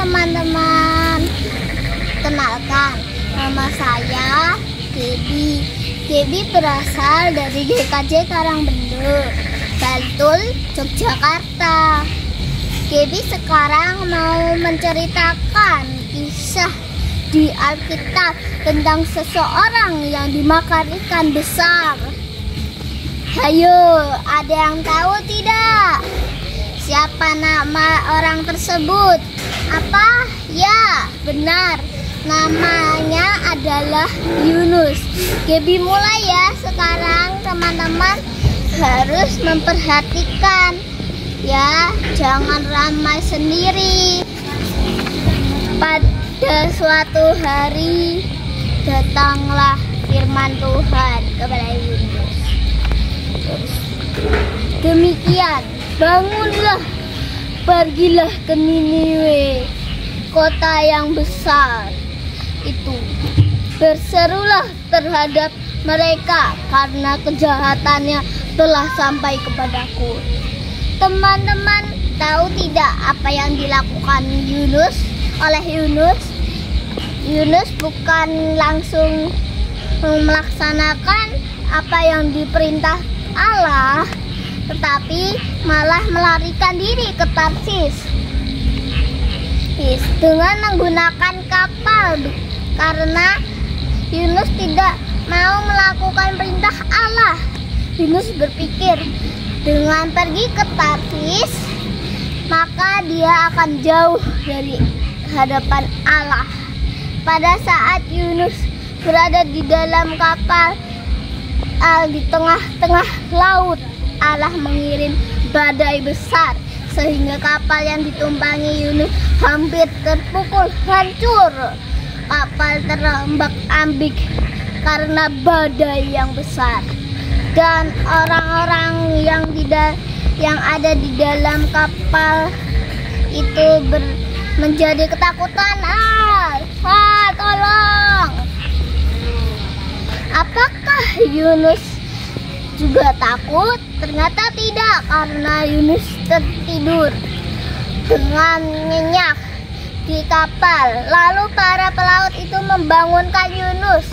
teman-teman, kenalkan, nama saya Gaby. Gaby berasal dari GKJ Karangbendo, Bantul, Yogyakarta. Gaby sekarang mau menceritakan kisah di Alkitab tentang seseorang yang dimakan ikan besar. Hayo, ada yang tahu tidak? Siapa nama orang tersebut? Apa? Ya, benar. Namanya adalah Yunus. Gaby mulai ya sekarang, teman-teman harus memperhatikan ya, jangan ramai sendiri. Pada suatu hari datanglah firman Tuhan kepada Yunus. Demikian, bangunlah, pergilah ke Niniwe, kota yang besar itu. Berserulah terhadap mereka karena kejahatannya telah sampai kepadaku. Teman-teman tahu tidak apa yang dilakukan oleh Yunus? Yunus bukan langsung melaksanakan apa yang diperintah Allah, tetapi malah melarikan diri ke Tarsis dengan menggunakan kapal, karena Yunus tidak mau melakukan perintah Allah. Yunus berpikir dengan pergi ke Tarsis maka dia akan jauh dari hadapan Allah. Pada saat Yunus berada di dalam kapal di tengah-tengah laut, Allah mengirim badai besar sehingga kapal yang ditumpangi Yunus hampir terpukul hancur. Kapal terombak-ambing karena badai yang besar, dan orang-orang yang ada di dalam kapal itu menjadi ketakutan. Tolong! Apakah Yunus juga takut? Ternyata tidak, karena Yunus tertidur dengan nyenyak di kapal. Lalu para pelaut itu membangunkan Yunus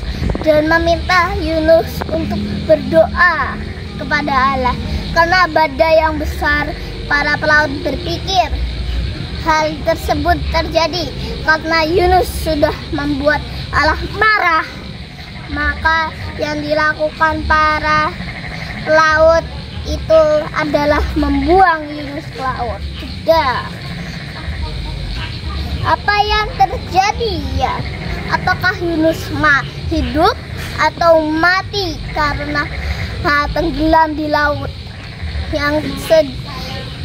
dan meminta Yunus untuk berdoa kepada Allah. Karena badai yang besar, para pelaut berpikir hal tersebut terjadi karena Yunus sudah membuat Allah marah. Maka yang dilakukan para pelaut itu adalah membuang Yunus ke laut. Tidak. Apa yang terjadi ya? Apakah Yunus hidup atau mati karena tenggelam di laut?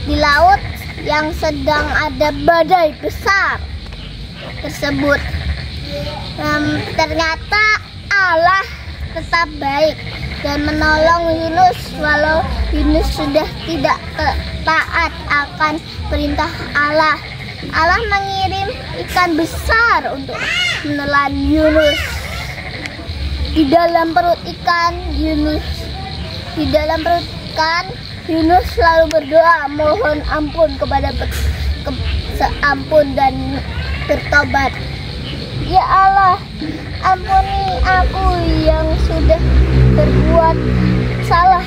Di laut yang sedang ada badai besar tersebut. Ternyata Allah tetap baik dan menolong Yunus walau Yunus sudah tidak taat akan perintah Allah. Allah mengirim ikan besar untuk menelan Yunus. Di dalam perut ikan Yunus selalu berdoa mohon ampun kepada ampun dan bertobat. Ya Allah, ampuni aku yang sudah berbuat salah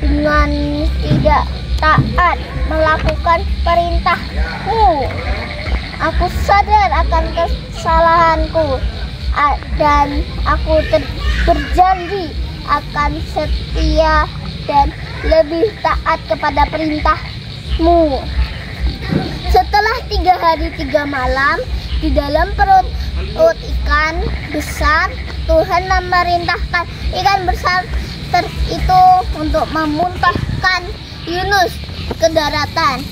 dengan tidak taat melakukan perintah-Mu. Aku sadar akan kesalahanku dan aku berjanji akan setia dan lebih taat kepada perintah-Mu. Setelah 3 hari 3 malam di dalam perut ikan besar, Tuhan memerintahkan ikan besar itu untuk memuntahkan Yunus ke daratan.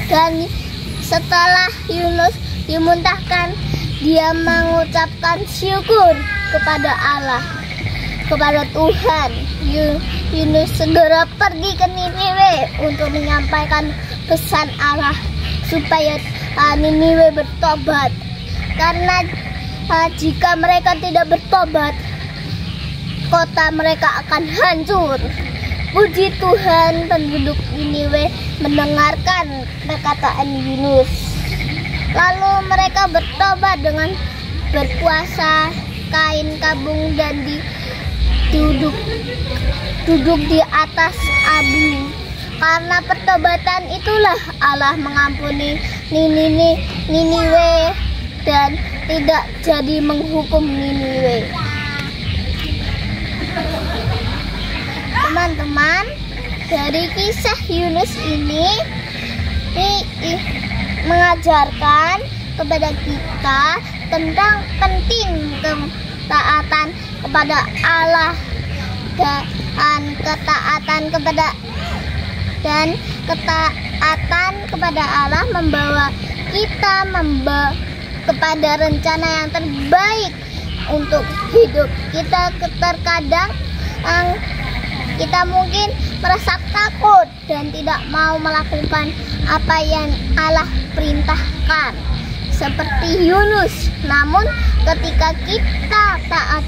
Dan setelah Yunus dimuntahkan, dia mengucapkan syukur kepada Allah, kepada Tuhan. Yunus segera pergi ke Niniwe untuk menyampaikan pesan Allah supaya Niniwe bertobat. Karena jika mereka tidak bertobat, kota mereka akan hancur. Puji Tuhan, penduduk Niniwe mendengarkan perkataan Yunus. Lalu mereka bertobat dengan berpuasa kain kabung dan duduk di atas abu. Karena pertobatan itulah Allah mengampuni Niniwe dan tidak jadi menghukum Niniwe. Teman-teman, dari kisah Yunus ini mengajarkan kepada kita tentang penting ketaatan kepada Allah dan ketaatan kepada Allah membawa kita kepada rencana yang terbaik untuk hidup kita. Terkadang kita mungkin merasa takut dan tidak mau melakukan apa yang Allah perintahkan seperti Yunus. Namun ketika kita taat,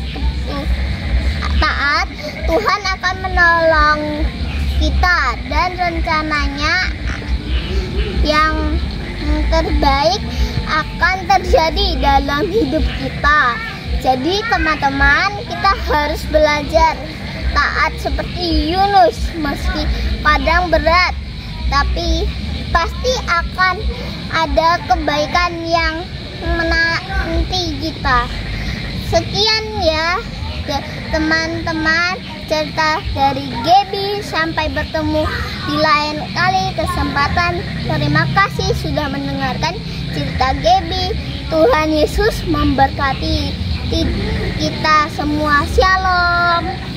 Tuhan akan menolong kita dan rencananya yang terbaik akan terjadi dalam hidup kita. Jadi teman-teman, kita harus belajar taat seperti Yunus, meski kadang berat, tapi pasti akan ada kebaikan yang menanti kita. Sekian ya teman-teman, cerita dari Gaby. Sampai bertemu di lain kali kesempatan. Terima kasih sudah mendengarkan cerita Gaby. Tuhan Yesus memberkati kita semua. Shalom.